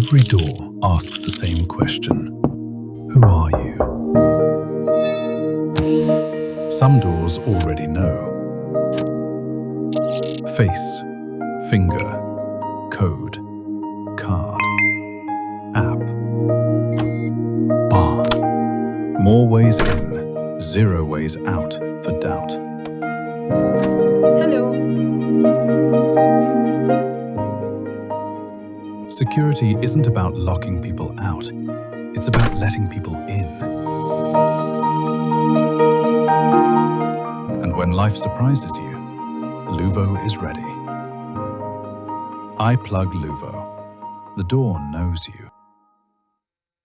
Every door asks the same question. Who are you? Some doors already know. Face, finger, code, card, app, bar. More ways in, 0 ways out for doubt. Hello. Security isn't about locking people out. It's about letting people in. And when life surprises you, LUVO is ready. iPLUG LUVO. The door knows you.